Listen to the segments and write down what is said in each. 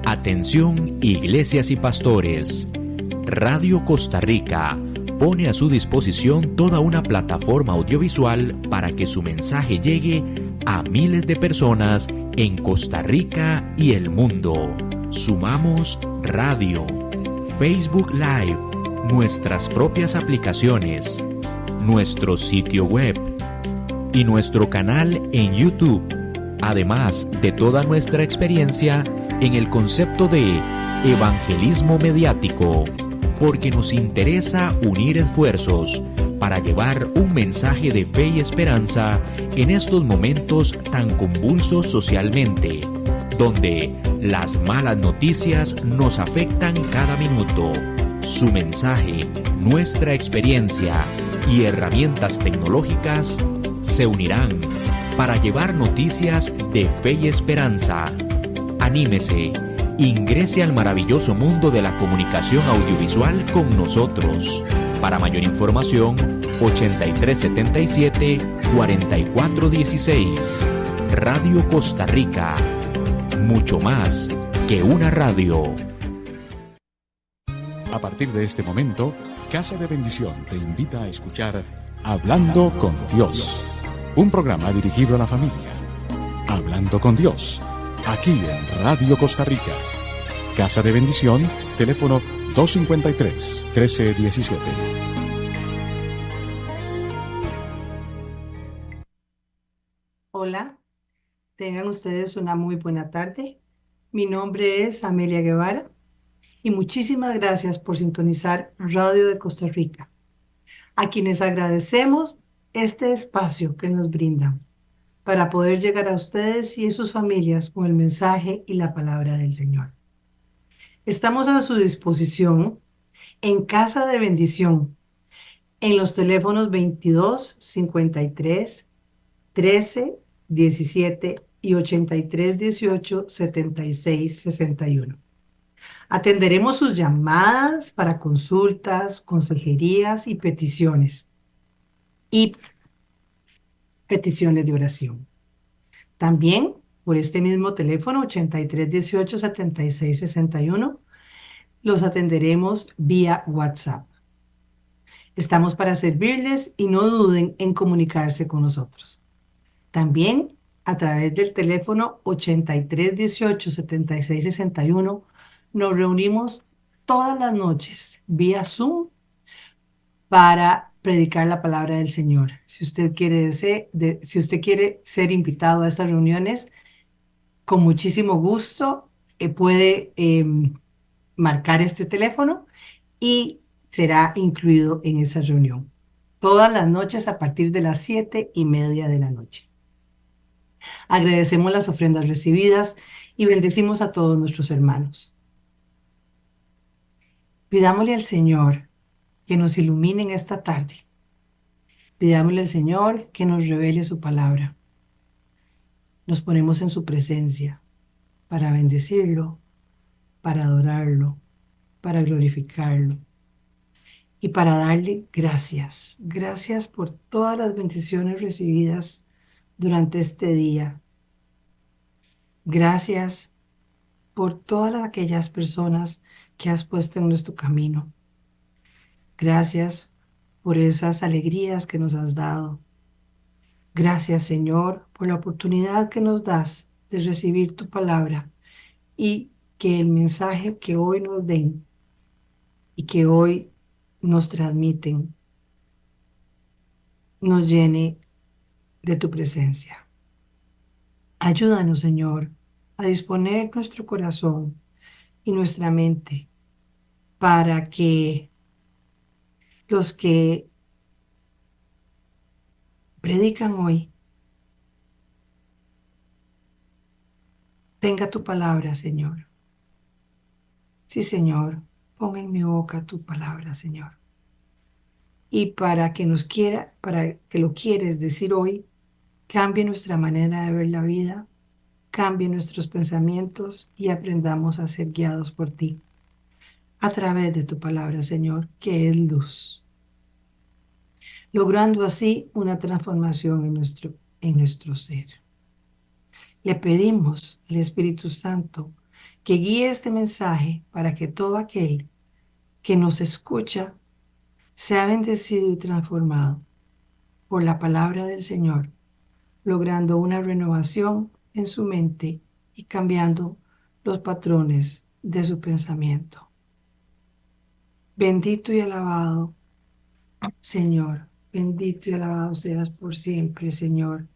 Atención, iglesias y pastores. Radio Costa Rica pone a su disposición toda una plataforma audiovisual para que su mensaje llegue a miles de personas en Costa Rica y el mundo. Sumamos radio, Facebook Live, nuestras propias aplicaciones, nuestro sitio web y nuestro canal en YouTube, además de toda nuestra experiencia en el concepto de evangelismo mediático, porque nos interesa unir esfuerzos para llevar un mensaje de fe y esperanza en estos momentos tan convulsos socialmente, donde las malas noticias nos afectan cada minuto. Su mensaje, nuestra experiencia y herramientas tecnológicas se unirán para llevar noticias de fe y esperanza. Anímese, ingrese al maravilloso mundo de la comunicación audiovisual con nosotros. Para mayor información, 8377-4416. Radio Costa Rica. Mucho más que una radio. A partir de este momento, Casa de Bendición te invita a escuchar Hablando con Dios, un programa dirigido a la familia. Hablando con Dios, aquí en Radio Costa Rica. Casa de Bendición, teléfono 253-1317. Hola, tengan ustedes una muy buena tarde. Mi nombre es Amelia Guevara y muchísimas gracias por sintonizar Radio de Costa Rica, a quienes agradecemos este espacio que nos brindan para poder llegar a ustedes y a sus familias con el mensaje y la palabra del Señor. Estamos a su disposición en Casa de Bendición, en los teléfonos 22 53 13 17 y 83 18 76 61. Atenderemos sus llamadas para consultas, consejerías y peticiones de oración. También por este mismo teléfono 83 18 76 61 los atenderemos vía WhatsApp. Estamos para servirles y no duden en comunicarse con nosotros. También a través del teléfono 83 18 76 61 nos reunimos todas las noches vía Zoom para predicar la palabra del Señor. Si usted quiere ser invitado a estas reuniones, con muchísimo gusto puede marcar este teléfono y será incluido en esa reunión. Todas las noches a partir de las 7:30 de la noche. Agradecemos las ofrendas recibidas y bendecimos a todos nuestros hermanos. Pidámosle al Señor que nos ilumine en esta tarde. Pidámosle al Señor que nos revele su palabra. Nos ponemos en su presencia para bendecirlo, para adorarlo, para glorificarlo y para darle gracias. Gracias por todas las bendiciones recibidas durante este día. Gracias por todas aquellas personas que has puesto en nuestro camino. Gracias por esas alegrías que nos has dado. Gracias, Señor, por la oportunidad que nos das de recibir tu palabra y que el mensaje que hoy nos den y que hoy nos transmiten nos llene de tu presencia. Ayúdanos, Señor, a disponer nuestro corazón y nuestra mente para que los que predican hoy tenga tu palabra, Señor. Sí, Señor, ponga en mi boca tu palabra, Señor. Y para que lo quieres decir hoy, cambie nuestra manera de ver la vida, cambie nuestros pensamientos y aprendamos a ser guiados por ti a través de tu palabra, Señor, que es luz, logrando así una transformación en nuestro ser. Le pedimos al Espíritu Santo que guíe este mensaje para que todo aquel que nos escucha sea bendecido y transformado por la palabra del Señor, logrando una renovación en su mente y cambiando los patrones de su pensamiento. Bendito y alabado, Señor, bendito y alabado seas por siempre, Señor,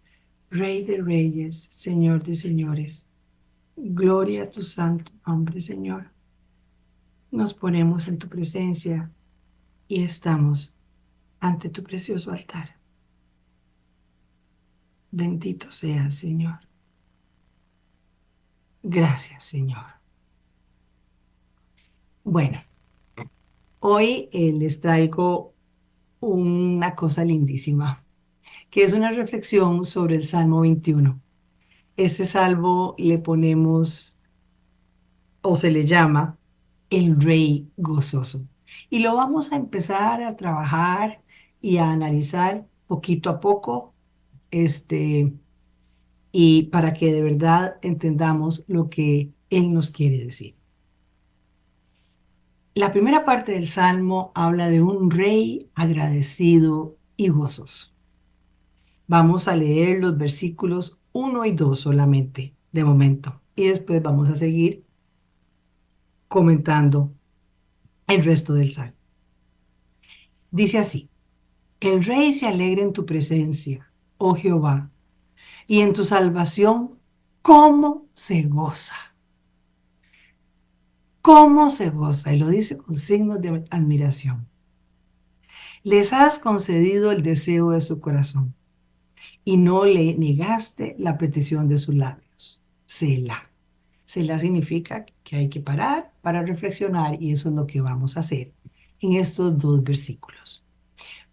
Rey de reyes, Señor de señores. Gloria a tu santo nombre, Señor. Nos ponemos en tu presencia y estamos ante tu precioso altar. Bendito seas, Señor. Gracias, Señor. Bueno, hoy les traigo una cosa lindísima, que es una reflexión sobre el Salmo 21. Este salmo le ponemos, o se le llama, el Rey Gozoso. Y lo vamos a empezar a trabajar y a analizar poquito a poco, este, y para que de verdad entendamos lo que Él nos quiere decir. La primera parte del Salmo habla de un rey agradecido y gozoso. Vamos a leer los versículos 1 y 2 solamente, de momento, y después vamos a seguir comentando el resto del Salmo. Dice así: el rey se alegra en tu presencia, oh Jehová, y en tu salvación, ¿cómo se goza? ¿Cómo se goza? Y lo dice con signos de admiración. Les has concedido el deseo de su corazón y no le negaste la petición de sus labios. Selah. Selah significa que hay que parar para reflexionar y eso es lo que vamos a hacer en estos dos versículos.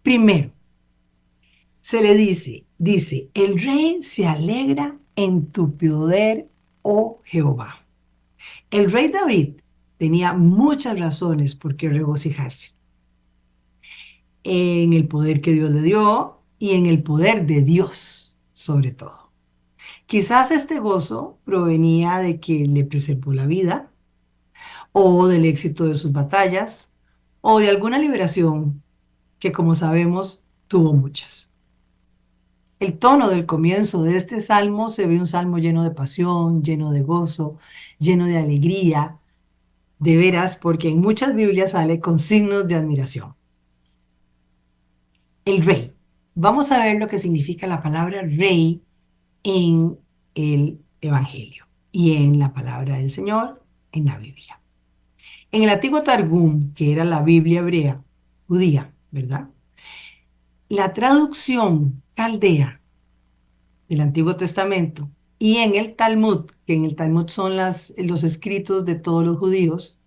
Primero, se le dice, el rey se alegra en tu poder, oh Jehová. El rey David tenía muchas razones por qué regocijarse en el poder que Dios le dio y en el poder de Dios, sobre todo. Quizás este gozo provenía de que le preservó la vida, o del éxito de sus batallas, o de alguna liberación que, como sabemos, tuvo muchas. El tono del comienzo de este salmo se ve un salmo lleno de pasión, lleno de gozo, lleno de alegría, de veras, porque en muchas Biblias sale con signos de admiración. El rey. Vamos a ver lo que significa la palabra rey en el Evangelio y en la palabra del Señor en la Biblia. En el antiguo Targum, que era la Biblia hebrea, judía, ¿verdad? La traducción caldea del Antiguo Testamento y en el Talmud, que en el Talmud son los escritos de todos los judíos,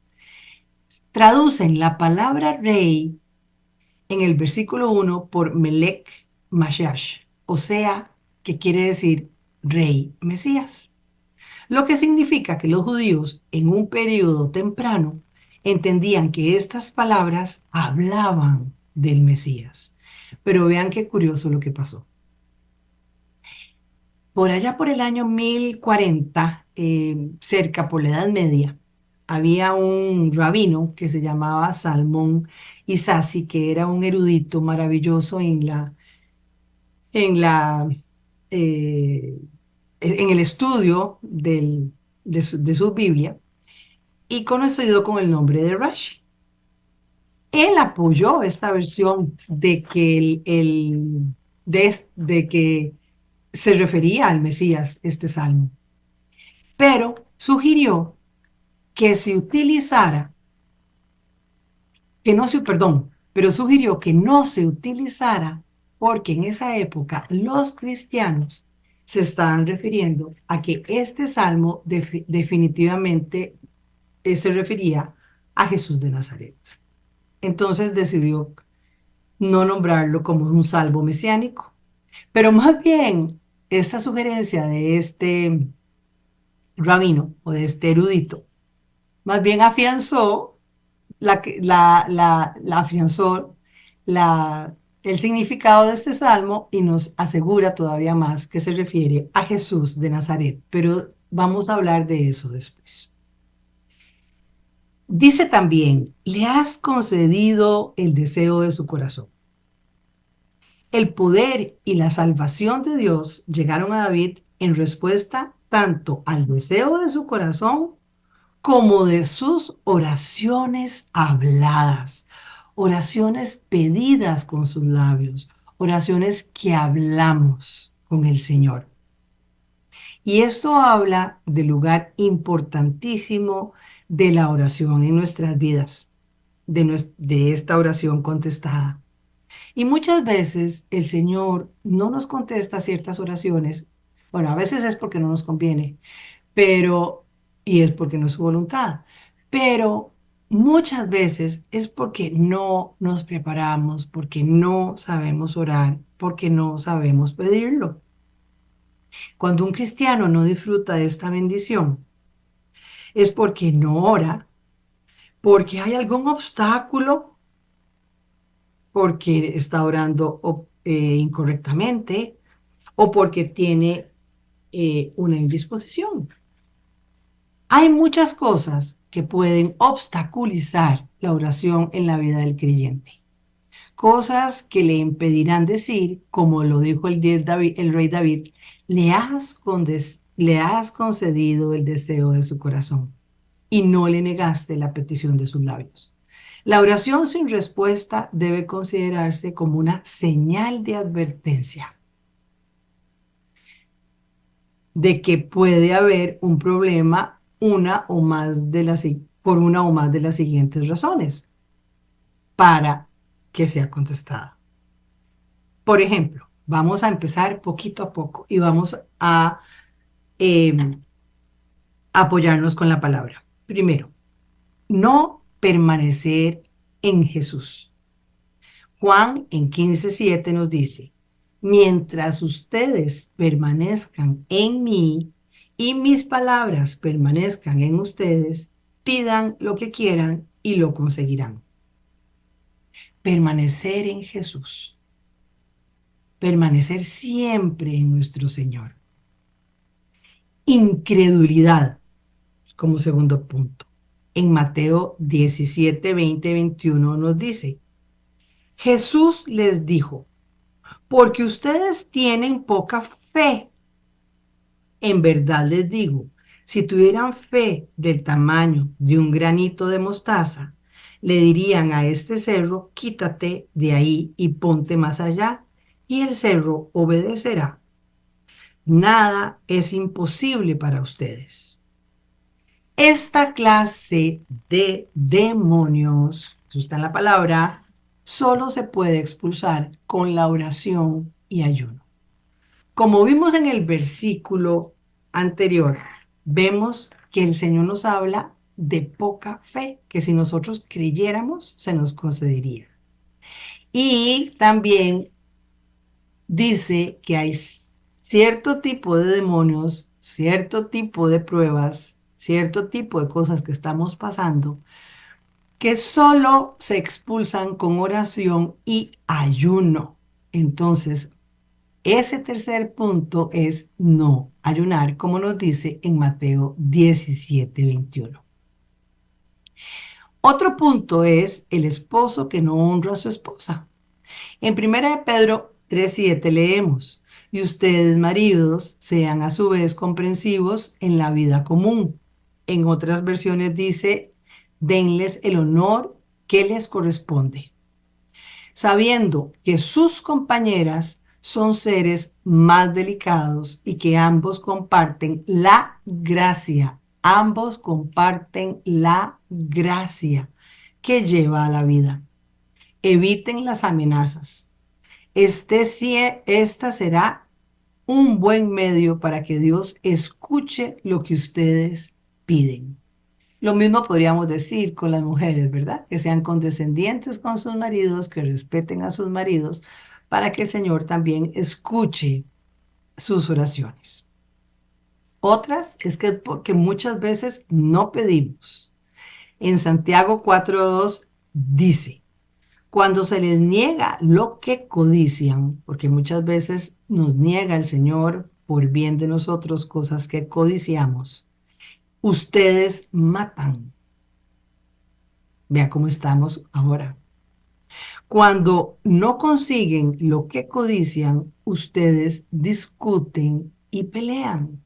traducen la palabra rey en el versículo 1 por Melech Mashiach, o sea, que quiere decir rey Mesías. Lo que significa que los judíos en un periodo temprano entendían que estas palabras hablaban del Mesías. Pero vean qué curioso lo que pasó. Por allá por el año 1040, cerca por la Edad Media, había un rabino que se llamaba Salmón Isasi, que era un erudito maravilloso en la, eh, en el estudio de su Biblia y conocido con el nombre de Rashi. Él apoyó esta versión de que, de que se refería al Mesías, este salmo, pero sugirió que se utilizara, que no se, perdón, pero sugirió que no se utilizara porque en esa época los cristianos se estaban refiriendo a que este salmo definitivamente se refería a Jesús de Nazaret. Entonces decidió no nombrarlo como un salmo mesiánico, pero más bien esta sugerencia de este rabino o de este erudito, más bien afianzó afianzó el significado de este salmo y nos asegura todavía más que se refiere a Jesús de Nazaret, pero vamos a hablar de eso después. Dice también, le has concedido el deseo de su corazón. El poder y la salvación de Dios llegaron a David en respuesta tanto al deseo de su corazón como de sus oraciones habladas, oraciones pedidas con sus labios, oraciones que hablamos con el Señor. Y esto habla del lugar importantísimo de la oración en nuestras vidas, de esta oración contestada. Y muchas veces el Señor no nos contesta ciertas oraciones. Bueno, a veces es porque no nos conviene, pero, y es porque no es su voluntad, pero muchas veces es porque no nos preparamos, porque no sabemos orar, porque no sabemos pedirlo. Cuando un cristiano no disfruta de esta bendición, es porque no ora, porque hay algún obstáculo, porque está orando incorrectamente o porque tiene una indisposición. Hay muchas cosas que pueden obstaculizar la oración en la vida del creyente. Cosas que le impedirán decir, como lo dijo el rey David, le has concedido el deseo de su corazón y no le negaste la petición de sus labios. La oración sin respuesta debe considerarse como una señal de advertencia de que puede haber un problema por una o más de las siguientes razones para que sea contestada. Por ejemplo, vamos a empezar poquito a poco y vamos a eh, apoyarnos con la palabra. Primero, no permanecer en Jesús. Juan en 15:7 nos dice, mientras ustedes permanezcan en mí y mis palabras permanezcan en ustedes, pidan lo que quieran y lo conseguirán. Permanecer en Jesús. Permanecer siempre en nuestro Señor. Incredulidad, como segundo punto. En Mateo 17, 20, 21 nos dice, Jesús les dijo, porque ustedes tienen poca fe. En verdad les digo, si tuvieran fe del tamaño de un granito de mostaza, le dirían a este cerro, quítate de ahí y ponte más allá, y el cerro obedecerá. Nada es imposible para ustedes. Esta clase de demonios, eso está en la palabra, solo se puede expulsar con la oración y ayuno. Como vimos en el versículo anterior, vemos que el Señor nos habla de poca fe, que si nosotros creyéramos, se nos concedería. Y también dice que hay cierto tipo de demonios, cierto tipo de pruebas, cierto tipo de cosas que estamos pasando, que solo se expulsan con oración y ayuno. Entonces, ese tercer punto es no ayunar, como nos dice en Mateo 17:21. Otro punto es el esposo que no honra a su esposa. En 1 de Pedro 3:7 leemos, y ustedes, maridos, sean a su vez comprensivos en la vida común. En otras versiones dice, denles el honor que les corresponde, sabiendo que sus compañeras son seres más delicados y que ambos comparten la gracia que lleva a la vida. Eviten las amenazas. Esta será un buen medio para que Dios escuche lo que ustedes piden. Lo mismo podríamos decir con las mujeres, ¿verdad? Que sean condescendientes con sus maridos, que respeten a sus maridos, para que el Señor también escuche sus oraciones. Otras es que porque muchas veces no pedimos. En Santiago 4:2 dice, cuando se les niega lo que codician, porque muchas veces nos niega el Señor por bien de nosotros cosas que codiciamos, ustedes matan. Vea cómo estamos ahora. Cuando no consiguen lo que codician, ustedes discuten y pelean.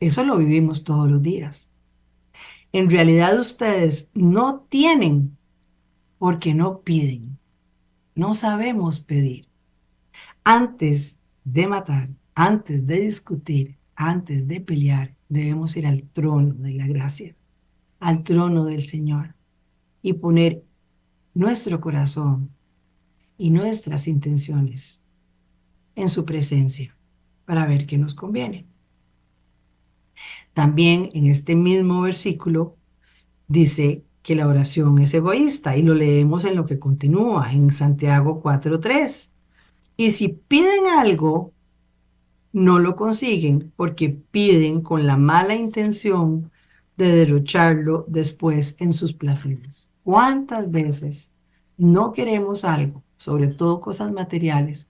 Eso lo vivimos todos los días. En realidad ustedes no tienen porque no piden. No sabemos pedir. Antes de matar, antes de discutir, antes de pelear, debemos ir al trono de la gracia, al trono del Señor y poner nuestro corazón y nuestras intenciones en su presencia para ver qué nos conviene. También en este mismo versículo dice que la oración es egoísta y lo leemos en lo que continúa en Santiago 4:3. Y si piden algo, no lo consiguen porque piden con la mala intención de derrocharlo después en sus placeres. ¿Cuántas veces no queremos algo, sobre todo cosas materiales,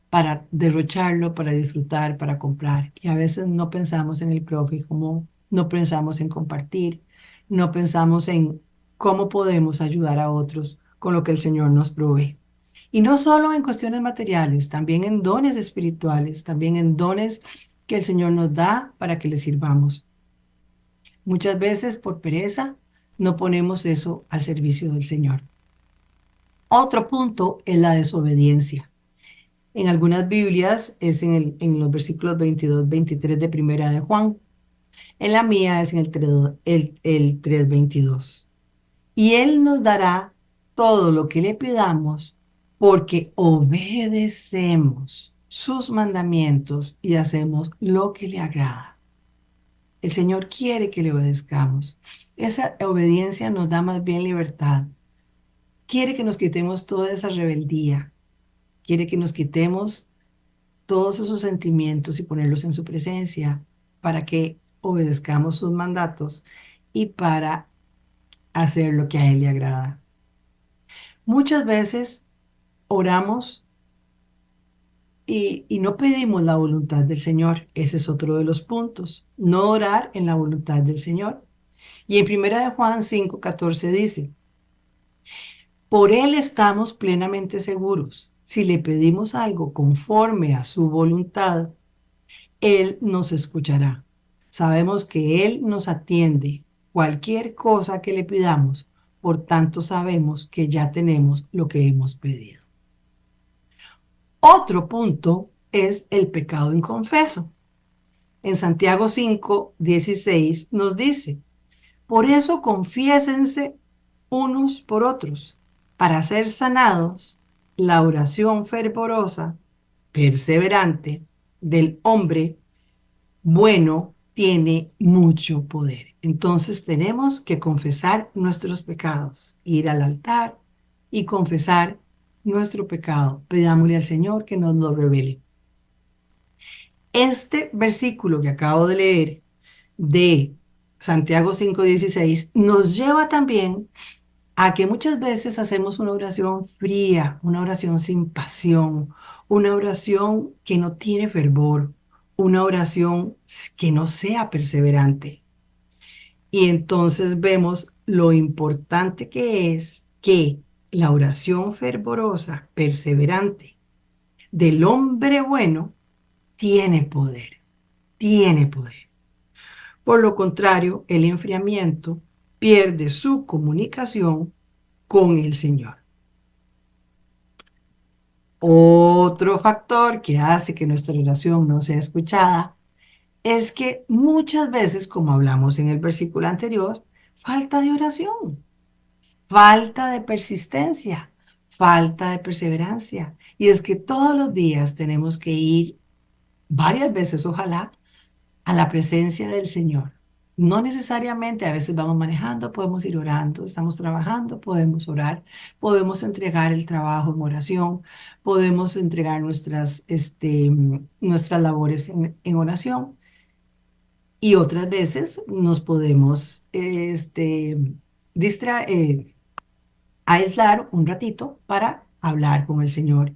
para derrocharlo, para disfrutar, para comprar? Y a veces no pensamos en el prójimo, no pensamos en compartir, no pensamos en cómo podemos ayudar a otros con lo que el Señor nos provee. Y no solo en cuestiones materiales, también en dones espirituales, también en dones que el Señor nos da para que le sirvamos. Muchas veces por pereza no ponemos eso al servicio del Señor. Otro punto es la desobediencia. En algunas Biblias es en los versículos 22, 23 de Primera de Juan. En la mía es en el 3:22. Y Él nos dará todo lo que le pidamos porque obedecemos sus mandamientos y hacemos lo que le agrada. El Señor quiere que le obedezcamos. Esa obediencia nos da más bien libertad. Quiere que nos quitemos toda esa rebeldía. Quiere que nos quitemos todos esos sentimientos y ponerlos en su presencia para que obedezcamos sus mandatos y para hacer lo que a Él le agrada. Muchas veces oramos y no pedimos la voluntad del Señor. Ese es otro de los puntos. No orar en la voluntad del Señor. Y en Primera de Juan 5:14 dice, por Él estamos plenamente seguros. Si le pedimos algo conforme a su voluntad, Él nos escuchará. Sabemos que Él nos atiende cualquier cosa que le pidamos. Por tanto, sabemos que ya tenemos lo que hemos pedido. Otro punto es el pecado inconfeso. En Santiago 5:16 nos dice, por eso confiésense unos por otros, para ser sanados. La oración fervorosa, perseverante del hombre bueno tiene mucho poder. Entonces tenemos que confesar nuestros pecados, ir al altar y confesar nuestro pecado. Pidámosle al Señor que nos lo revele. Este versículo que acabo de leer de Santiago 5:16 nos lleva también a que muchas veces hacemos una oración fría, una oración sin pasión, una oración que no tiene fervor, una oración que no sea perseverante. Y entonces vemos lo importante que es que la oración fervorosa, perseverante del hombre bueno tiene poder, tiene poder. Por lo contrario, el enfriamiento pierde su comunicación con el Señor. Otro factor que hace que nuestra oración no sea escuchada es que muchas veces, como hablamos en el versículo anterior, falta de oración, falta de persistencia, falta de perseverancia. Y es que todos los días tenemos que ir varias veces, ojalá, a la presencia del Señor. No necesariamente, a veces vamos manejando, podemos ir orando, estamos trabajando, podemos orar, podemos entregar el trabajo en oración, podemos entregar nuestras labores en oración y otras veces nos podemos distraer, aislar un ratito para hablar con el Señor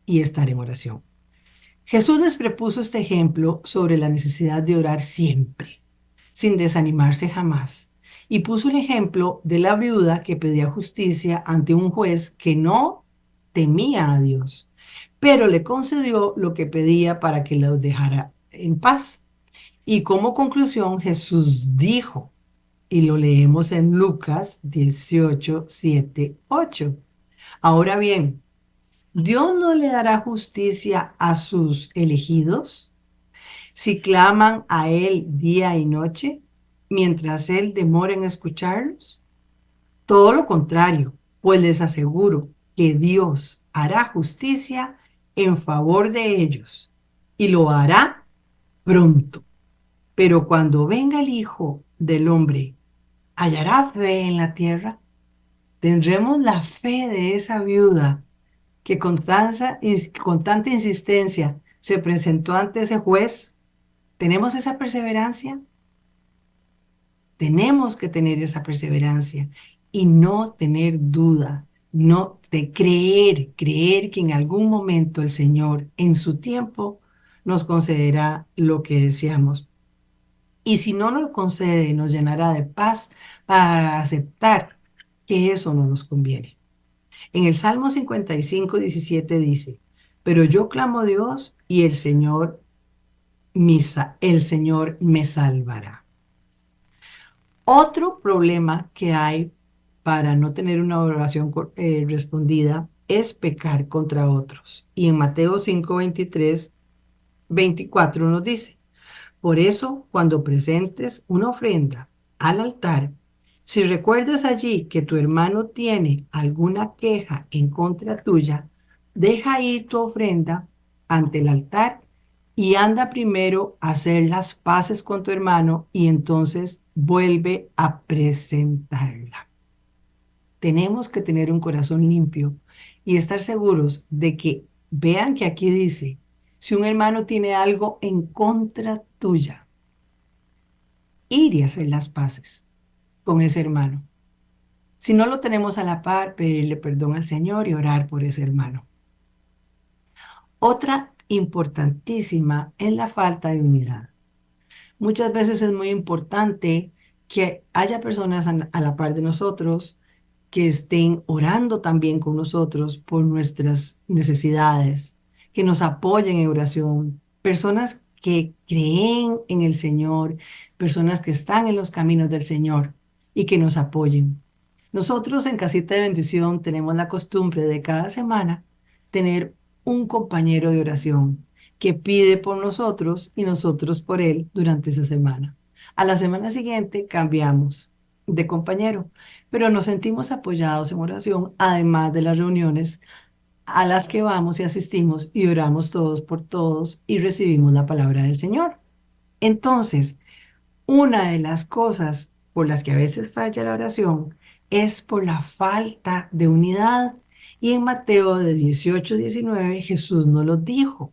y estar en oración. Jesús les propuso este ejemplo sobre la necesidad de orar siempre, sin desanimarse jamás. Y puso el ejemplo de la viuda que pedía justicia ante un juez que no temía a Dios, pero le concedió lo que pedía para que los dejara en paz. Y como conclusión, Jesús dijo, y lo leemos en Lucas 18, 7, 8. Ahora bien, ¿Dios no le dará justicia a sus elegidos si claman a Él día y noche, mientras Él demora en escucharlos? Todo lo contrario, pues les aseguro que Dios hará justicia en favor de ellos y lo hará pronto. Pero cuando venga el Hijo del Hombre, ¿hallará fe en la tierra? ¿Tendremos la fe de esa viuda que con tanta insistencia se presentó ante ese juez? ¿Tenemos esa perseverancia? Tenemos que tener esa perseverancia y no tener duda, no de creer que en algún momento el Señor en su tiempo nos concederá lo que deseamos. Y si no nos lo concede, nos llenará de paz para aceptar que eso no nos conviene. En el Salmo 55, 17 dice, pero yo clamo a Dios y el Señor me salvará. Otro problema que hay para no tener una oración respondida es pecar contra otros. Y en Mateo 5, 23, 24 nos dice, por eso, cuando presentes una ofrenda al altar, si recuerdas allí que tu hermano tiene alguna queja en contra tuya, deja ir tu ofrenda ante el altar y anda primero a hacer las paces con tu hermano y entonces vuelve a presentarla. Tenemos que tener un corazón limpio y estar seguros de que vean que aquí dice, si un hermano tiene algo en contra tuya, ir y hacer las paces con ese hermano. Si no lo tenemos a la par, pedirle perdón al Señor y orar por ese hermano. Otra importantísima es la falta de unidad. Muchas veces es muy importante que haya personas a la par de nosotros que estén orando también con nosotros por nuestras necesidades, que nos apoyen en oración, personas que creen en el Señor, personas que están en los caminos del Señor y que nos apoyen. Nosotros en Casita de Bendición tenemos la costumbre de cada semana tener un compañero de oración que pide por nosotros y nosotros por él durante esa semana. A la semana siguiente cambiamos de compañero, pero nos sentimos apoyados en oración, además de las reuniones a las que vamos y asistimos y oramos todos por todos y recibimos la palabra del Señor. Entonces, una de las cosas por las que a veces falla la oración es por la falta de unidad. Y en Mateo de 18, 19 Jesús nos lo dijo.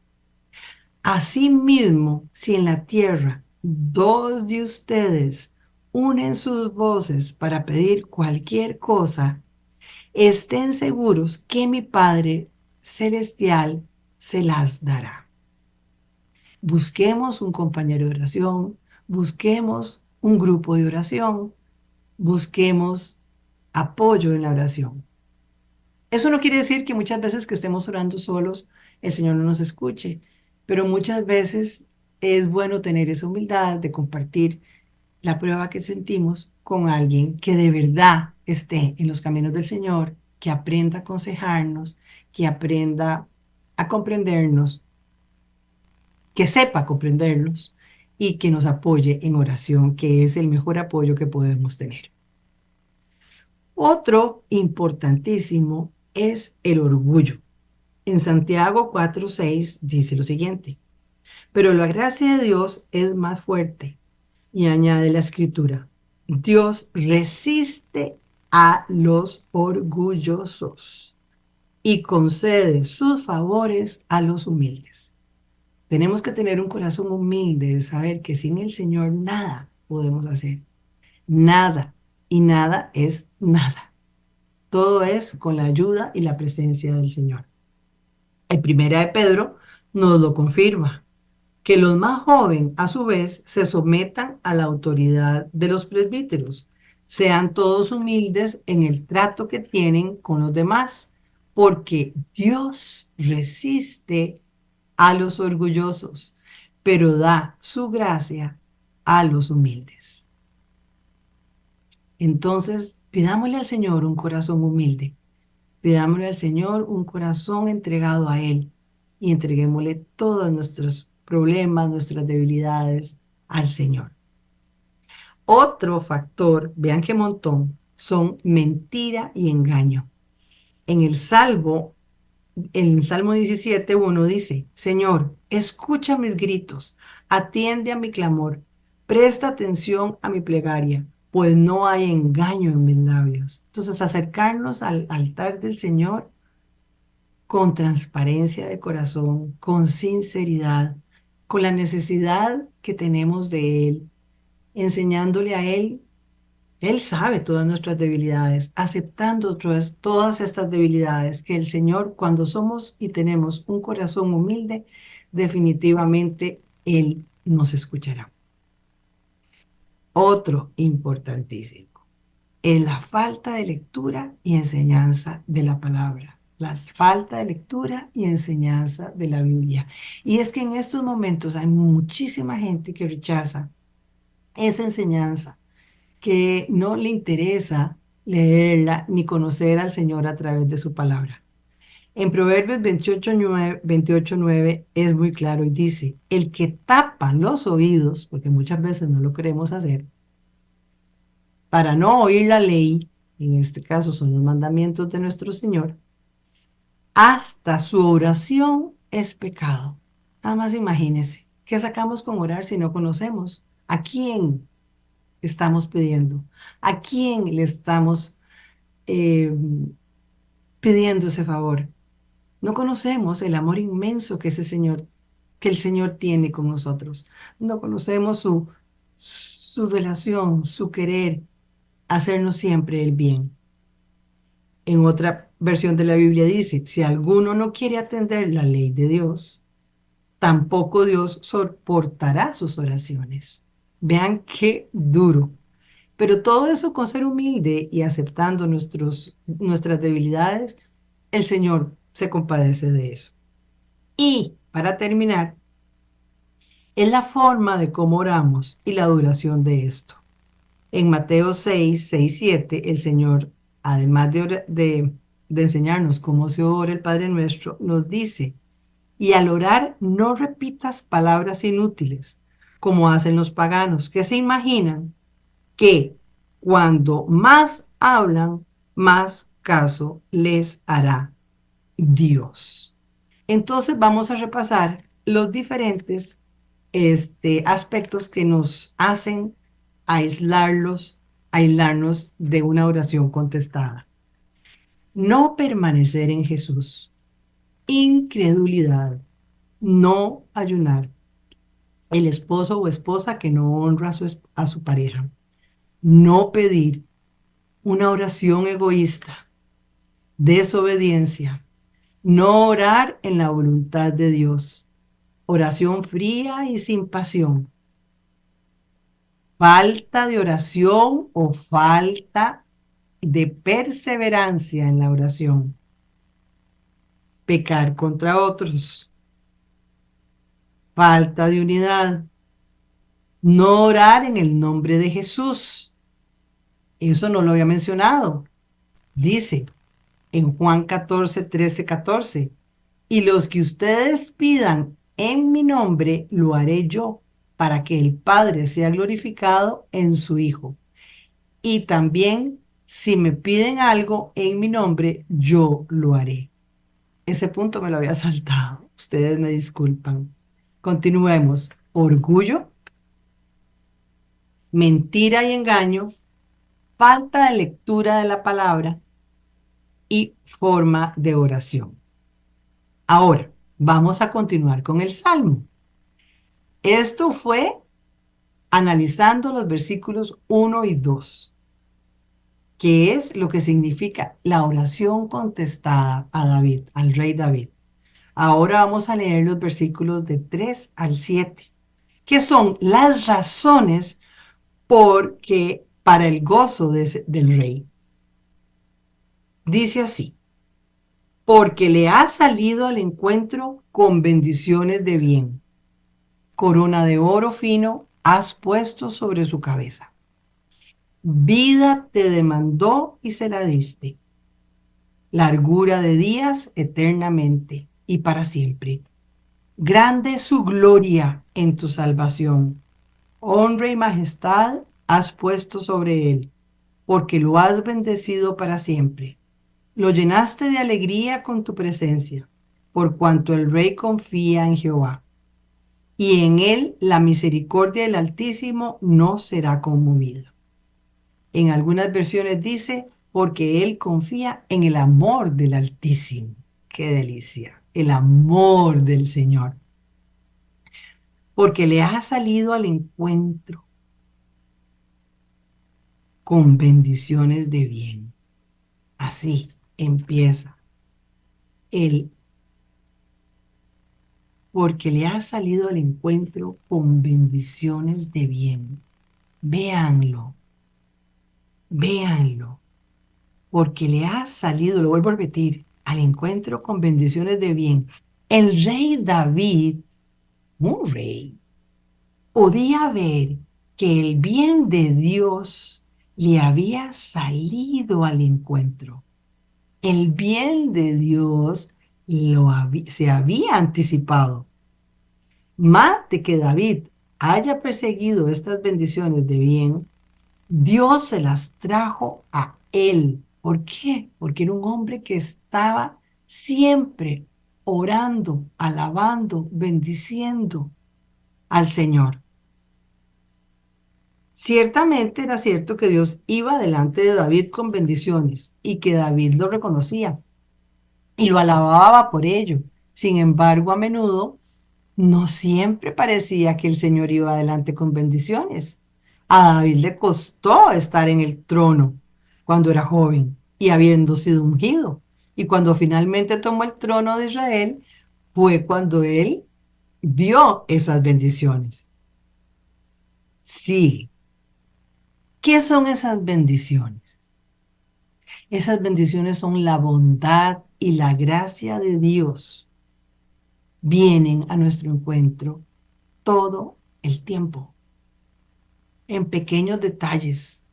Asimismo, si en la tierra dos de ustedes unen sus voces para pedir cualquier cosa, estén seguros que mi Padre Celestial se las dará. Busquemos un compañero de oración, busquemos un grupo de oración, busquemos apoyo en la oración. Eso no quiere decir que muchas veces que estemos orando solos, el Señor no nos escuche, pero muchas veces es bueno tener esa humildad de compartir la prueba que sentimos con alguien que de verdad esté en los caminos del Señor, que aprenda a aconsejarnos, que aprenda a comprendernos, que sepa comprendernos y que nos apoye en oración, que es el mejor apoyo que podemos tener. Otro importantísimo es el orgullo. En Santiago 4:6 dice lo siguiente, pero la gracia de Dios es más fuerte y añade la escritura, Dios resiste a los orgullosos y concede sus favores a los humildes. Tenemos que tener un corazón humilde de saber que sin el Señor nada podemos hacer. Nada. Y nada es nada. Todo es con la ayuda y la presencia del Señor. En Primera de Pedro nos lo confirma, que los más jóvenes a su vez se sometan a la autoridad de los presbíteros, Sean todos humildes en el trato que tienen con los demás, porque Dios resiste a los orgullosos, pero da su gracia a los humildes. Entonces, pidámosle al Señor un corazón humilde, pidámosle al Señor un corazón entregado a Él y entreguémosle todos nuestros problemas, nuestras debilidades al Señor. Otro factor, vean qué montón, son mentira y engaño. En el Salmo 17:1 dice, Señor, escucha mis gritos, atiende a mi clamor, presta atención a mi plegaria, pues no hay engaño en mis labios. Entonces, acercarnos al altar del Señor con transparencia de corazón, con sinceridad, con la necesidad que tenemos de Él, enseñándole a Él. Él sabe todas nuestras debilidades, aceptando todas estas debilidades, que el Señor, cuando somos y tenemos un corazón humilde, definitivamente Él nos escuchará. Otro importantísimo es la falta de lectura y enseñanza de la palabra. La falta de lectura y enseñanza de la Biblia. Y es que en estos momentos hay muchísima gente que rechaza esa enseñanza, que no le interesa leerla ni conocer al Señor a través de su palabra. En Proverbios 28:9 es muy claro y dice, el que tapa los oídos, porque muchas veces no lo queremos hacer, para no oír la ley, en este caso son los mandamientos de nuestro Señor, hasta su oración es pecado. Nada más imagínense, ¿qué sacamos con orar si no conocemos? ¿A quién estamos pidiendo? ¿A quién le estamos eh, pidiendo ese favor? No conocemos el amor inmenso que el Señor tiene con nosotros. No conocemos su relación, su querer, hacernos siempre el bien. En otra versión de la Biblia dice, si alguno no quiere atender la ley de Dios, tampoco Dios soportará sus oraciones. Vean qué duro. Pero todo eso con ser humilde y aceptando nuestras debilidades, el Señor se compadece de eso. Y para terminar, es la forma de cómo oramos y la duración de esto. En Mateo 6:7, el Señor, además de enseñarnos cómo se ora el Padre Nuestro, nos dice, y al orar no repitas palabras inútiles, como hacen los paganos, que se imaginan que cuando más hablan, más caso les hará Dios. Entonces vamos a repasar los diferentes aspectos que nos hacen aislarnos de una oración contestada. No permanecer en Jesús, incredulidad, no ayunar, el esposo o esposa que no honra a su pareja, no pedir, una oración egoísta, desobediencia, no orar en la voluntad de Dios, oración fría y sin pasión, falta de oración o falta de perseverancia en la oración, pecar contra otros, falta de unidad, no orar en el nombre de Jesús. Eso no lo había mencionado. Dice en Juan 14:13-14, y los que ustedes pidan en mi nombre, lo haré yo, para que el Padre sea glorificado en su Hijo. Y también, si me piden algo en mi nombre, yo lo haré. Ese punto me lo había saltado. Ustedes me disculpan. Continuemos. Orgullo, mentira y engaño, falta de lectura de la palabra y forma de oración. Ahora, vamos a continuar con el Salmo. Esto fue analizando los versículos 1 y 2, que es lo que significa la oración contestada a David, al rey David. Ahora vamos a leer los versículos de 3 al 7, que son las razones para el gozo del rey. Dice así, porque le has salido al encuentro con bendiciones de bien. Corona de oro fino has puesto sobre su cabeza. Vida te demandó y se la diste. Largura de días eternamente y para siempre. Grande es su gloria en tu salvación. Honra y majestad has puesto sobre él, porque lo has bendecido para siempre. Lo llenaste de alegría con tu presencia, por cuanto el rey confía en Jehová. Y en él la misericordia del Altísimo no será conmovida. En algunas versiones dice, porque él confía en el amor del Altísimo. ¡Qué delicia! El amor del Señor. Porque le ha salido al encuentro con bendiciones de bien. Así empieza. El porque le ha salido al encuentro con bendiciones de bien. Véanlo, véanlo. Porque le ha salido, lo vuelvo a repetir, al encuentro con bendiciones de bien. El rey David, un rey, podía ver que el bien de Dios le había salido al encuentro. El bien de Dios se había anticipado. Más de que David haya perseguido estas bendiciones de bien, Dios se las trajo a él. ¿Por qué? Porque era un hombre que estaba siempre orando, alabando, bendiciendo al Señor. Ciertamente era cierto que Dios iba delante de David con bendiciones y que David lo reconocía y lo alababa por ello. Sin embargo, a menudo no siempre parecía que el Señor iba adelante con bendiciones. A David le costó estar en el trono cuando era joven y habiendo sido ungido. Y cuando finalmente tomó el trono de Israel, fue cuando él vio esas bendiciones. Sí, ¿qué son esas bendiciones? Esas bendiciones son la bondad y la gracia de Dios. Vienen a nuestro encuentro todo el tiempo, en pequeños detalles,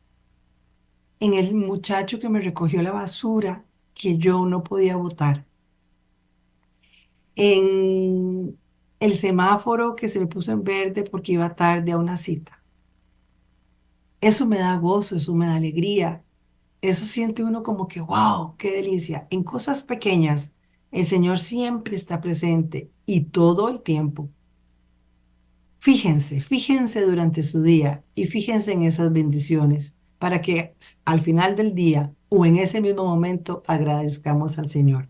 en el muchacho que me recogió la basura que yo no podía botar, en el semáforo que se me puso en verde porque iba tarde a una cita. Eso me da gozo, eso me da alegría, eso siente uno como que, wow, qué delicia. En cosas pequeñas, el Señor siempre está presente y todo el tiempo. Fíjense, fíjense durante su día y fíjense en esas bendiciones para que al final del día o en ese mismo momento agradezcamos al Señor.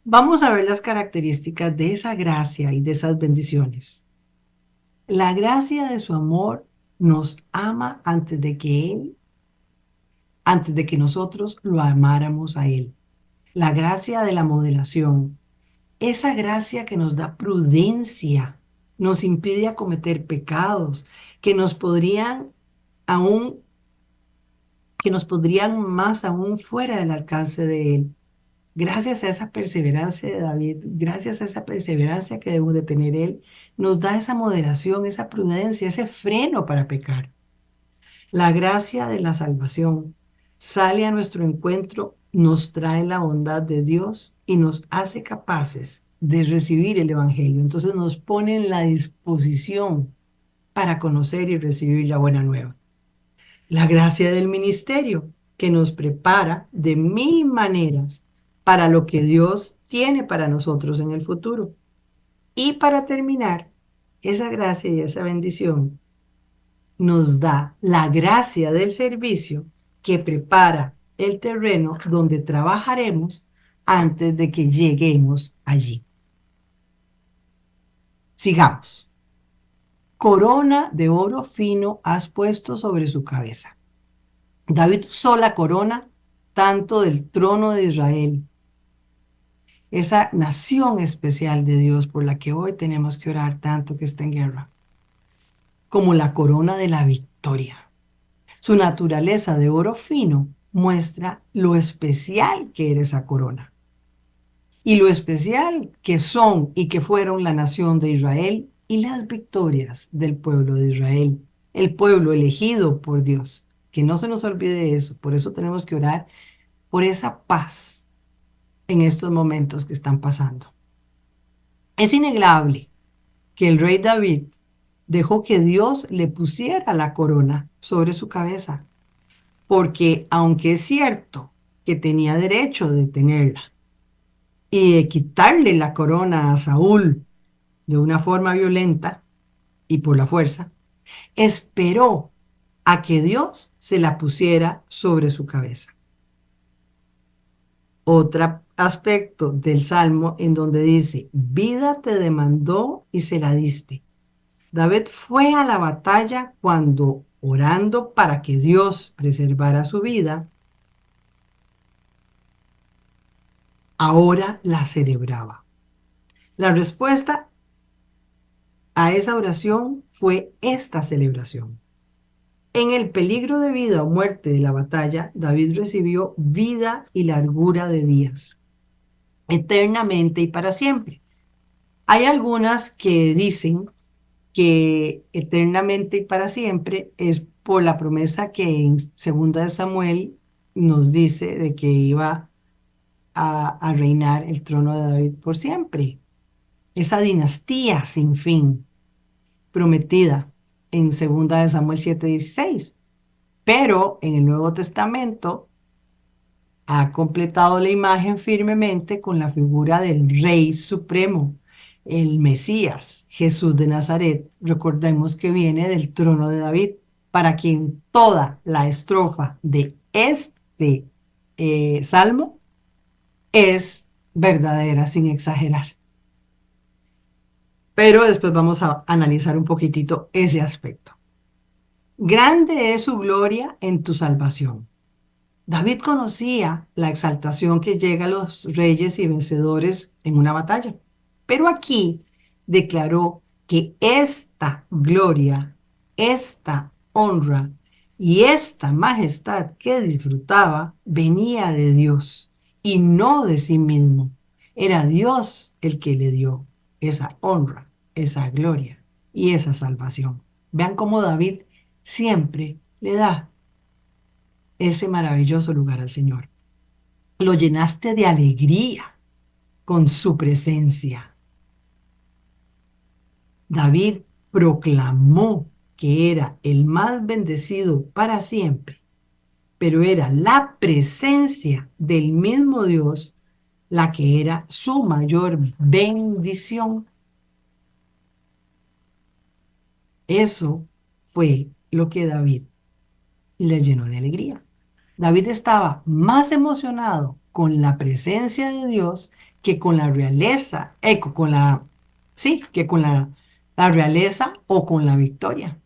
Vamos a ver las características de esa gracia y de esas bendiciones. La gracia de su amor nos ama antes de que nosotros lo amáramos a Él. La gracia de la moderación, esa gracia que nos da prudencia, nos impide acometer pecados que nos podrían aún, que nos podrían más aún fuera del alcance de Él. Gracias a esa perseverancia de David, gracias a esa perseverancia que debemos de tener Él, nos da esa moderación, esa prudencia, ese freno para pecar. La gracia de la salvación sale a nuestro encuentro, nos trae la bondad de Dios y nos hace capaces de recibir el Evangelio. Entonces nos pone en la disposición para conocer y recibir la buena nueva. La gracia del ministerio que nos prepara de mil maneras para lo que Dios tiene para nosotros en el futuro. Y para terminar, esa gracia y esa bendición nos da la gracia del servicio que prepara el terreno donde trabajaremos antes de que lleguemos allí. Sigamos. Corona de oro fino has puesto sobre su cabeza. David usó la corona tanto del trono de Israel, esa nación especial de Dios por la que hoy tenemos que orar tanto que está en guerra, como la corona de la victoria. Su naturaleza de oro fino muestra lo especial que era esa corona y lo especial que son y que fueron la nación de Israel y las victorias del pueblo de Israel, el pueblo elegido por Dios. Que no se nos olvide eso, por eso tenemos que orar por esa paz en estos momentos que están pasando. Es innegable que el rey David dejó que Dios le pusiera la corona sobre su cabeza, porque aunque es cierto que tenía derecho de tenerla y de quitarle la corona a Saúl de una forma violenta y por la fuerza, esperó a que Dios se la pusiera sobre su cabeza. Otro aspecto del Salmo en donde dice, vida te demandó y se la diste. David fue a la batalla cuando, orando para que Dios preservara su vida, ahora la celebraba. La respuesta a esa oración fue esta celebración. En el peligro de vida o muerte de la batalla, David recibió vida y largura de días, eternamente y para siempre. Hay algunas que dicen que eternamente y para siempre es por la promesa que en segunda de Samuel nos dice de que iba a reinar el trono de David por siempre. Esa dinastía sin fin, prometida en segunda de Samuel 7:16. Pero en el Nuevo Testamento ha completado la imagen firmemente con la figura del Rey Supremo, el Mesías, Jesús de Nazaret. Recordemos que viene del trono de David, para quien toda la estrofa de este salmo es verdadera, sin exagerar. Pero después vamos a analizar un poquitito ese aspecto. Grande es su gloria en tu salvación. David conocía la exaltación que llega a los reyes y vencedores en una batalla, pero aquí declaró que esta gloria, esta honra y esta majestad que disfrutaba venía de Dios y no de sí mismo. Era Dios el que le dio esa honra, esa gloria y esa salvación. Vean cómo David siempre le da ese maravilloso lugar al Señor. Lo llenaste de alegría con su presencia. David proclamó que era el más bendecido para siempre, pero era la presencia del mismo Dios la que era su mayor bendición. Eso fue lo que David le llenó de alegría. David estaba más emocionado con la presencia de Dios que con la realeza, que con la realeza o con la victoria.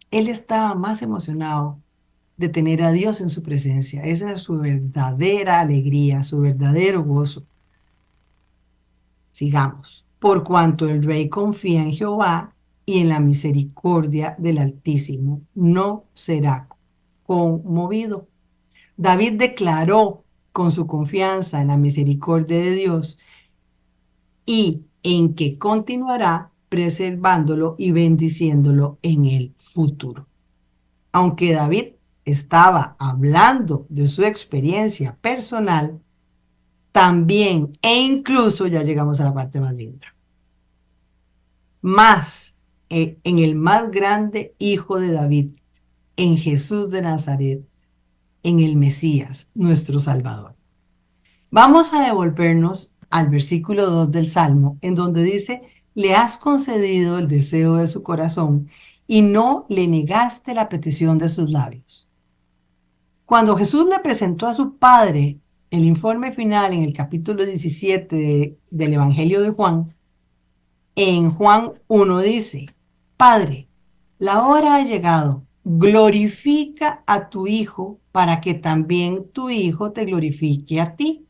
Él estaba más emocionado de tener a Dios en su presencia. Esa es su verdadera alegría, su verdadero gozo. Sigamos. Por cuanto el rey confía en Jehová y en la misericordia del Altísimo, no será conmovido. David declaró con su confianza en la misericordia de Dios y en que continuará preservándolo y bendiciéndolo en el futuro. Aunque David estaba hablando de su experiencia personal, también e incluso ya llegamos a la parte más linda. Más en el más grande hijo de David, en Jesús de Nazaret, en el Mesías, nuestro Salvador. Vamos a devolvernos al versículo 2 del Salmo, en donde dice, le has concedido el deseo de su corazón y no le negaste la petición de sus labios. Cuando Jesús le presentó a su Padre el informe final en el capítulo 17 del Evangelio de Juan, en Juan 1 dice, Padre, la hora ha llegado, glorifica a tu Hijo para que también tu Hijo te glorifique a ti.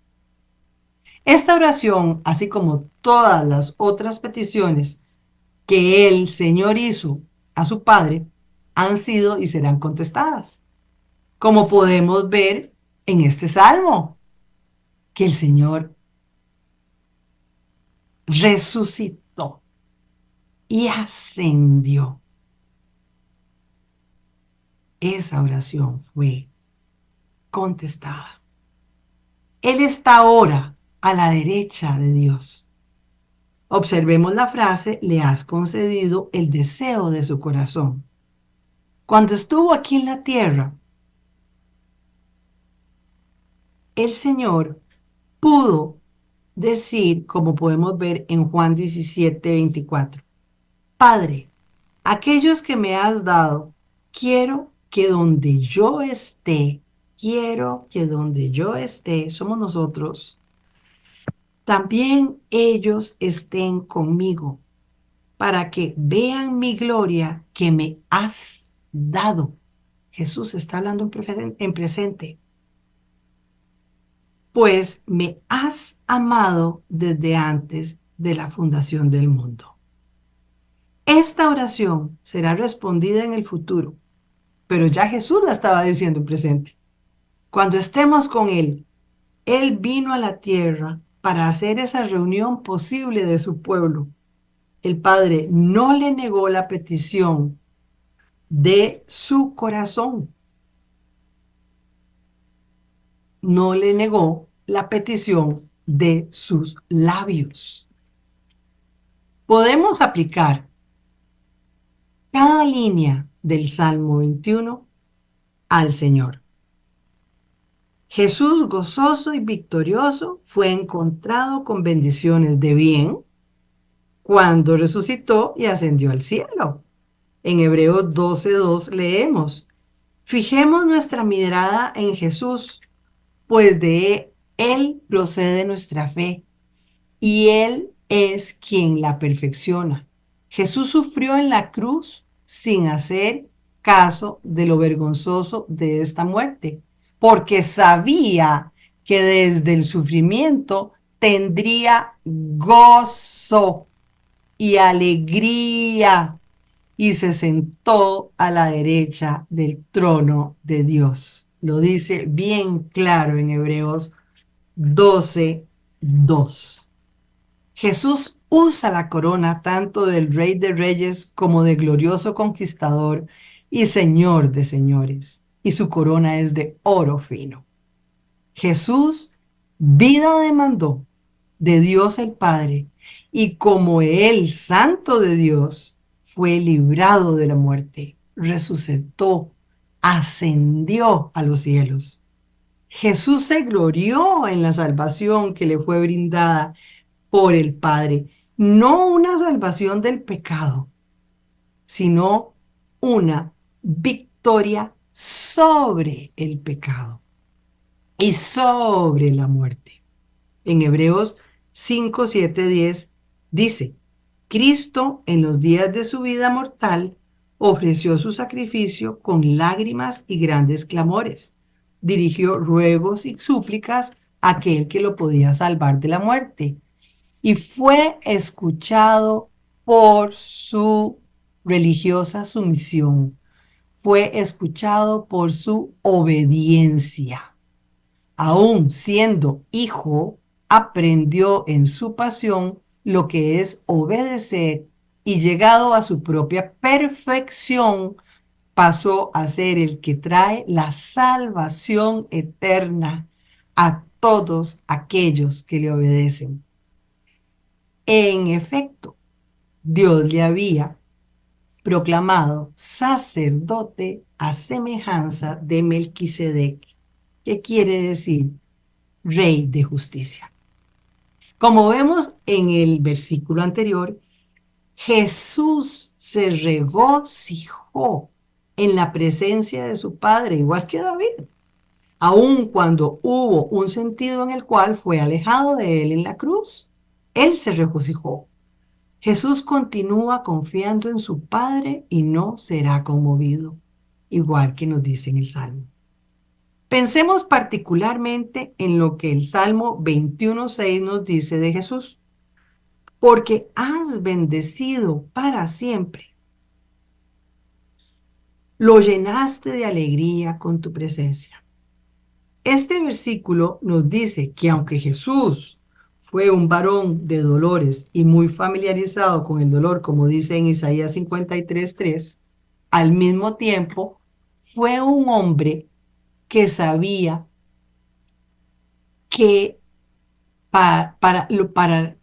Esta oración, así como todas las otras peticiones que el Señor hizo a su Padre, han sido y serán contestadas. como podemos ver en este salmo, que el Señor resucitó y ascendió. Esa oración fue contestada. Él está ahora a la derecha de Dios. Observemos la frase, le has concedido el deseo de su corazón. Cuando estuvo aquí en la tierra, el Señor pudo decir, como podemos ver en Juan 17:24, Padre, aquellos que me has dado, quiero que donde yo esté, somos nosotros, también ellos estén conmigo, para que vean mi gloria que me has dado. Jesús está hablando en presente. Pues me has amado desde antes de la fundación del mundo. Esta oración será respondida en el futuro, pero ya Jesús la estaba diciendo en presente. Cuando estemos con Él, Él vino a la tierra para hacer esa reunión posible de su pueblo. El Padre no le negó la petición de su corazón, no le negó la petición de sus labios. Podemos aplicar cada línea del Salmo 21 al Señor. Jesús, gozoso y victorioso, fue encontrado con bendiciones de bien cuando resucitó y ascendió al cielo. En Hebreos 12:2 leemos, fijemos nuestra mirada en Jesús, pues de Él procede nuestra fe y Él es quien la perfecciona. Jesús sufrió en la cruz sin hacer caso de lo vergonzoso de esta muerte, porque sabía que desde el sufrimiento tendría gozo y alegría y se sentó a la derecha del trono de Dios. Lo dice bien claro en Hebreos 12:2. Jesús usa la corona tanto del Rey de Reyes como de glorioso conquistador y Señor de señores, y su corona es de oro fino. Jesús vida demandó de Dios el Padre, y como el Santo de Dios fue librado de la muerte, resucitó, ascendió a los cielos. Jesús se glorió en la salvación que le fue brindada por el Padre, no una salvación del pecado, sino una victoria sobre el pecado y sobre la muerte. En Hebreos 5, 7, 10 dice, Cristo en los días de su vida mortal ofreció su sacrificio con lágrimas y grandes clamores. Dirigió ruegos y súplicas a aquel que lo podía salvar de la muerte y fue escuchado por su religiosa sumisión, fue escuchado por su obediencia. Aún siendo hijo, aprendió en su pasión lo que es obedecer y llegado a su propia perfección, pasó a ser el que trae la salvación eterna a todos aquellos que le obedecen. En efecto, Dios le había proclamado sacerdote a semejanza de Melquisedec, que quiere decir rey de justicia. Como vemos en el versículo anterior, Jesús se regocijó en la presencia de su Padre, igual que David, aun cuando hubo un sentido en el cual fue alejado de él en la cruz. Él se regocijó. Jesús continúa confiando en su Padre y no será conmovido, igual que nos dice en el Salmo. Pensemos particularmente en lo que el Salmo 21:6 nos dice de Jesús. Porque has bendecido para siempre. Lo llenaste de alegría con tu presencia. Este versículo nos dice que aunque Jesús fue un varón de dolores y muy familiarizado con el dolor, como dice en Isaías 53:3, al mismo tiempo fue un hombre que sabía que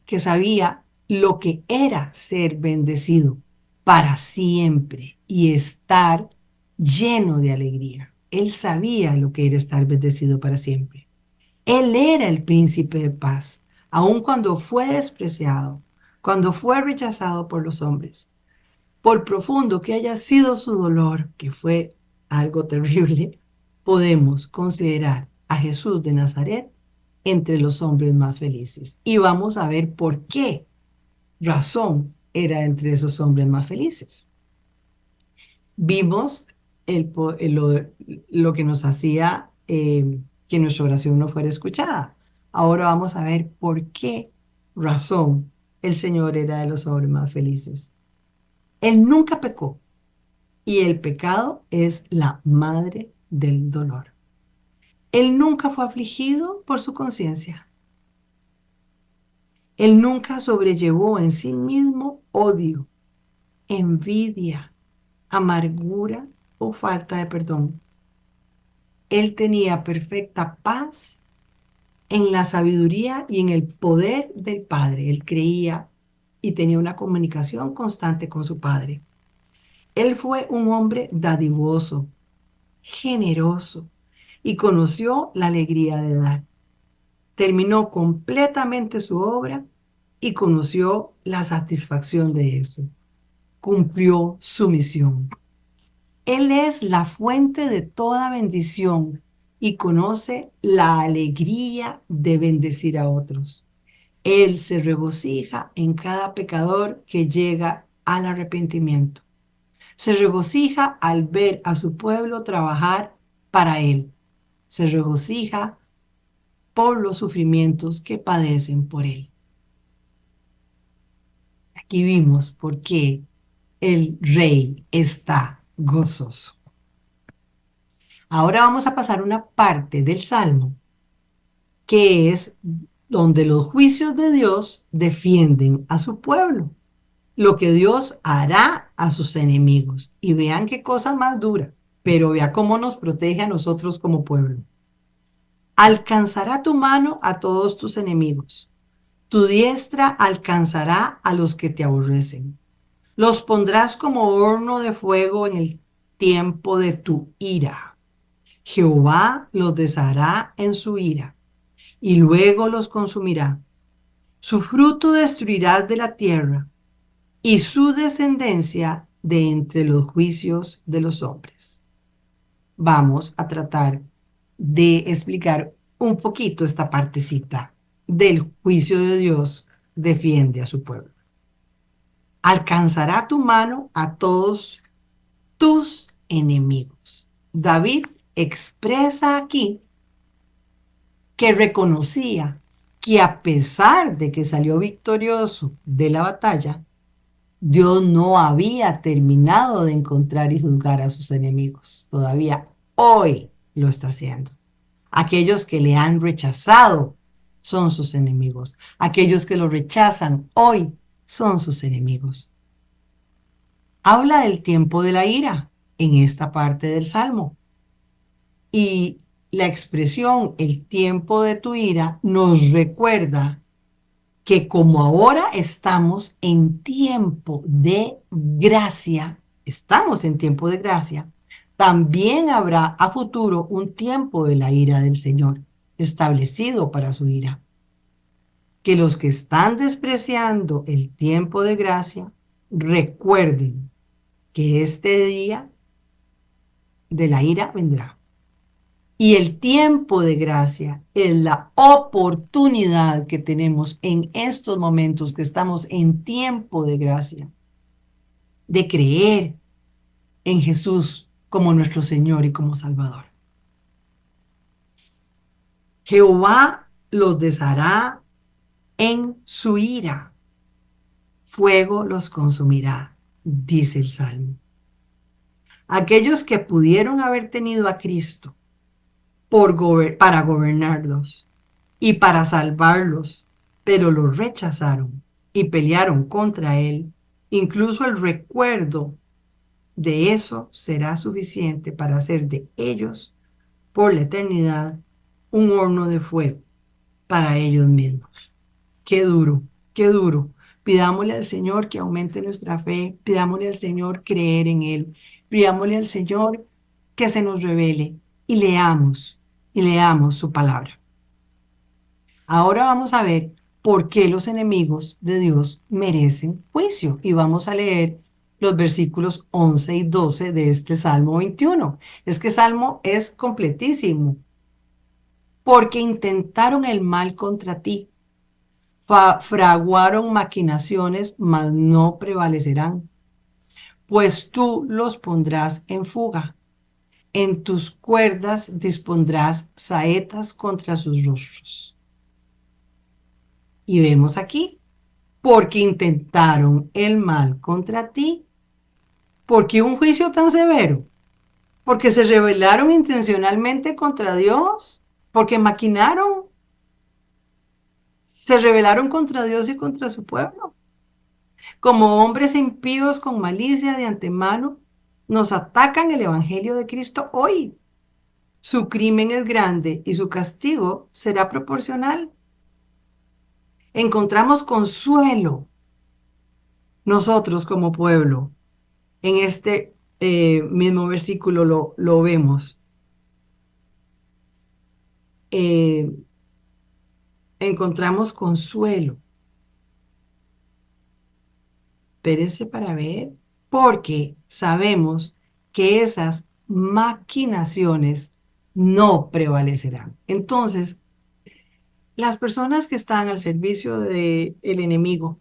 que sabía lo que era ser bendecido para siempre y estar lleno de alegría. Él sabía lo que era estar bendecido para siempre. Él era el príncipe de paz, aun cuando fue despreciado, cuando fue rechazado por los hombres. Por profundo que haya sido su dolor, que fue algo terrible, podemos considerar a Jesús de Nazaret entre los hombres más felices. Y vamos a ver por qué razón era entre esos hombres más felices. Vimos lo que nos hacía que nuestra oración no fuera escuchada. Ahora vamos a ver por qué razón el Señor era de los hombres más felices. Él nunca pecó y el pecado es la madre del dolor. Él nunca fue afligido por su conciencia. Él nunca sobrellevó en sí mismo odio, envidia, amargura o falta de perdón. Él tenía perfecta paz en la sabiduría y en el poder del Padre. Él creía y tenía una comunicación constante con su Padre. Él fue un hombre dadivoso, generoso y conoció la alegría de dar. Terminó completamente su obra y conoció la satisfacción de eso. Cumplió su misión. Él es la fuente de toda bendición y conoce la alegría de bendecir a otros. Él se regocija en cada pecador que llega al arrepentimiento. Se regocija al ver a su pueblo trabajar para Él. Se regocija por los sufrimientos que padecen por Él. Aquí vimos por qué el rey está gozoso. Ahora vamos a pasar a una parte del Salmo que es donde los juicios de Dios defienden a su pueblo, lo que Dios hará a sus enemigos. Y vean qué cosa más dura, pero vea cómo nos protege a nosotros como pueblo. Alcanzará tu mano a todos tus enemigos. Tu diestra alcanzará a los que te aborrecen. Los pondrás como horno de fuego en el tiempo de tu ira. Jehová los deshará en su ira y luego los consumirá. Su fruto destruirás de la tierra y su descendencia de entre los juicios de los hombres. Vamos a tratar de explicar un poquito esta partecita del juicio de Dios defiende a su pueblo. Alcanzará tu mano a todos tus enemigos. David expresa aquí que reconocía que a pesar de que salió victorioso de la batalla, Dios no había terminado de encontrar y juzgar a sus enemigos. Todavía hoy lo está haciendo. Aquellos que le han rechazado son sus enemigos. Aquellos que lo rechazan hoy son sus enemigos. Habla del tiempo de la ira en esta parte del Salmo. Y la expresión el tiempo de tu ira nos recuerda que como ahora estamos en tiempo de gracia, también habrá a futuro un tiempo de la ira del Señor, establecido para su ira. Que los que están despreciando el tiempo de gracia, recuerden que este día de la ira vendrá. Y el tiempo de gracia es la oportunidad que tenemos en estos momentos que estamos en tiempo de gracia, de creer en Jesús como nuestro Señor y como Salvador. Jehová los deshará en su ira, fuego los consumirá, dice el Salmo. aquellos que pudieron haber tenido a Cristo para gobernarlos y para salvarlos, pero lo rechazaron y pelearon contra Él. Incluso el recuerdo de eso será suficiente para hacer de ellos, por la eternidad, un horno de fuego para ellos mismos. Qué duro, qué duro. Pidámosle al Señor que aumente nuestra fe, pidámosle al Señor creer en Él, pidámosle al Señor que se nos revele y leamos su palabra. Ahora vamos a ver por qué los enemigos de Dios merecen juicio y vamos a leer los versículos 11 y 12 de este Salmo 21. Es que Salmo es completísimo. Porque intentaron el mal contra ti, fraguaron maquinaciones, mas no prevalecerán, pues tú los pondrás en fuga. En tus cuerdas dispondrás saetas contra sus rostros. Y vemos aquí, porque intentaron el mal contra ti, porque un juicio tan severo, porque se rebelaron intencionalmente contra Dios, porque se rebelaron contra Dios y contra su pueblo. Como hombres impíos con malicia de antemano, nos atacan el Evangelio de Cristo hoy. Su crimen es grande y su castigo será proporcional. Encontramos consuelo nosotros como pueblo. En este mismo versículo lo vemos. Eh, encontramos consuelo. Espérese para ver, porque sabemos que esas maquinaciones no prevalecerán. Entonces, las personas que están al servicio del enemigo,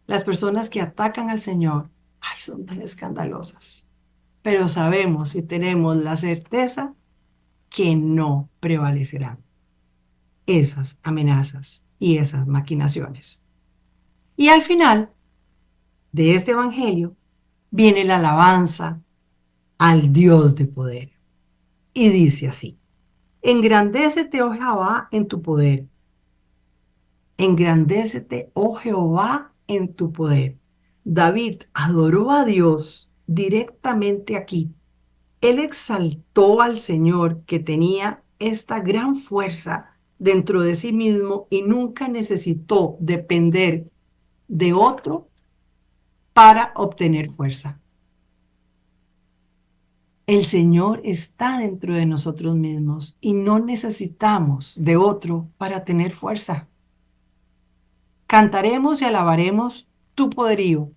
las personas que atacan al Señor, ay, son tan escandalosas. Pero sabemos y tenemos la certeza que no prevalecerán esas amenazas y esas maquinaciones. Y al final de este evangelio viene la alabanza al Dios de poder. Y dice así: engrandécete, oh Jehová, en tu poder. Engrandécete, oh Jehová, en tu poder. David adoró a Dios directamente aquí. Él exaltó al Señor que tenía esta gran fuerza dentro de sí mismo y nunca necesitó depender de otro para obtener fuerza. El Señor está dentro de nosotros mismos y no necesitamos de otro para tener fuerza. Cantaremos y alabaremos tu poderío.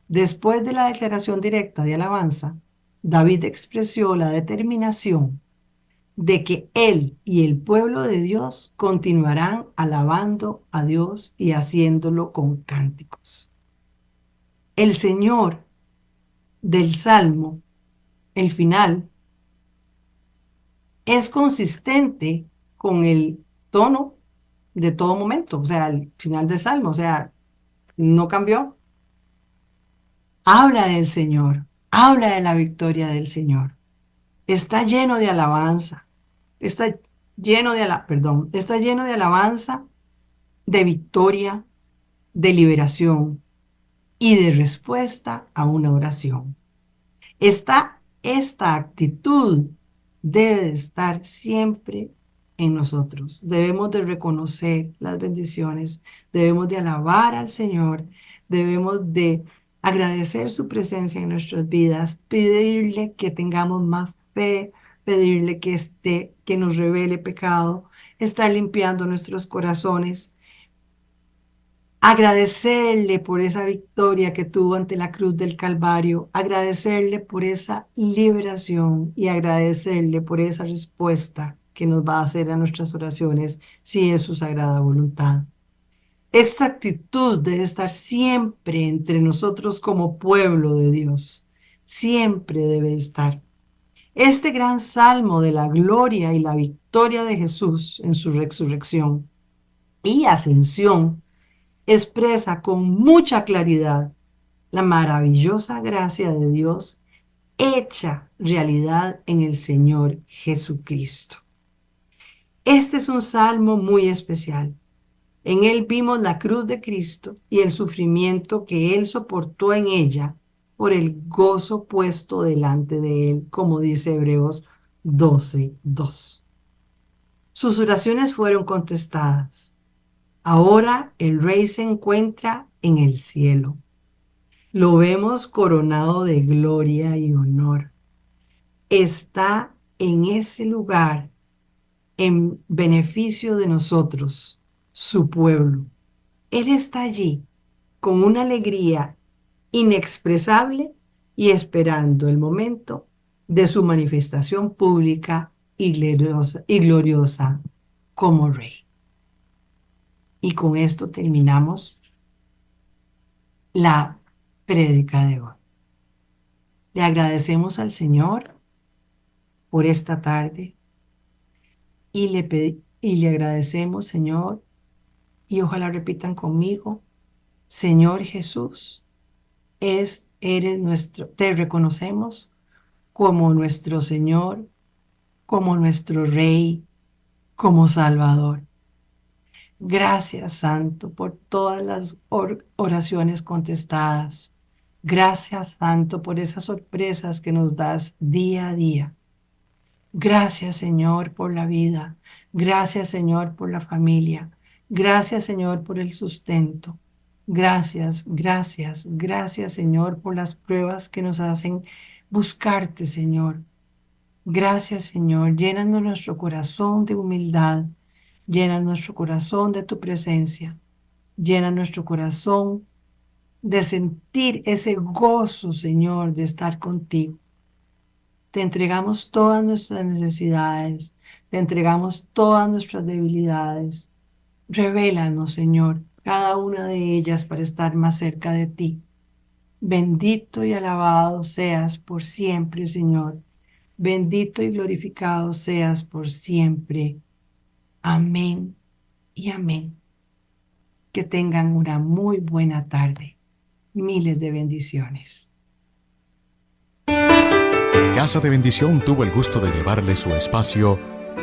Después de la declaración directa de alabanza, David expresó la determinación de que él y el pueblo de Dios continuarán alabando a Dios y haciéndolo con cánticos. El Señor del Salmo, el final, es consistente con el tono de todo momento, o sea, el final del Salmo, o sea, no cambió. Habla del Señor, habla de la victoria del Señor. Está lleno de alabanza, está está lleno de alabanza, de victoria, de liberación y de respuesta a una oración. Esta actitud debe de estar siempre en nosotros. Debemos de reconocer las bendiciones, debemos de alabar al Señor, debemos de agradecer su presencia en nuestras vidas, pedirle que tengamos más fe, pedirle que nos revele pecado, estar limpiando nuestros corazones, agradecerle por esa victoria que tuvo ante la cruz del Calvario, agradecerle por esa liberación y agradecerle por esa respuesta que nos va a hacer a nuestras oraciones si es su sagrada voluntad. Esta actitud debe estar siempre entre nosotros como pueblo de Dios. Siempre debe estar. Este gran salmo de la gloria y la victoria de Jesús en su resurrección y ascensión expresa con mucha claridad la maravillosa gracia de Dios hecha realidad en el Señor Jesucristo. Este es un salmo muy especial. En él vimos la cruz de Cristo y el sufrimiento que él soportó en ella por el gozo puesto delante de él, como dice Hebreos 12:2. Sus oraciones fueron contestadas. Ahora el rey se encuentra en el cielo. Lo vemos coronado de gloria y honor. Está en ese lugar en beneficio de nosotros, su pueblo. Él está allí con una alegría inexpresable y esperando el momento de su manifestación pública y gloriosa como Rey. Y con esto terminamos la prédica de hoy. Le agradecemos al Señor por esta tarde y le agradecemos, Señor, y ojalá repitan conmigo, Señor Jesús, eres nuestro, te reconocemos como nuestro Señor, como nuestro Rey, como Salvador. Gracias, Santo, por todas las oraciones contestadas. Gracias, Santo, por esas sorpresas que nos das día a día. Gracias, Señor, por la vida. Gracias, Señor, por la familia. Gracias, Señor, por el sustento. Gracias, gracias, gracias, Señor, por las pruebas que nos hacen buscarte, Señor. Gracias, Señor. Llénanos nuestro corazón de humildad. Llena nuestro corazón de tu presencia. Llena nuestro corazón de sentir ese gozo, Señor, de estar contigo. Te entregamos todas nuestras necesidades. Te entregamos todas nuestras debilidades. Revélanos, Señor, cada una de ellas para estar más cerca de ti. Bendito y alabado seas por siempre, Señor. Bendito y glorificado seas por siempre. Amén y amén. Que tengan una muy buena tarde. Miles de bendiciones. Casa de Bendición tuvo el gusto de llevarle su espacio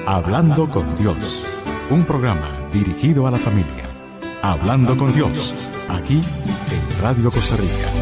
Hablando con Dios, un programa dirigido a la familia. Hablando con Dios, aquí en Radio Costa Rica.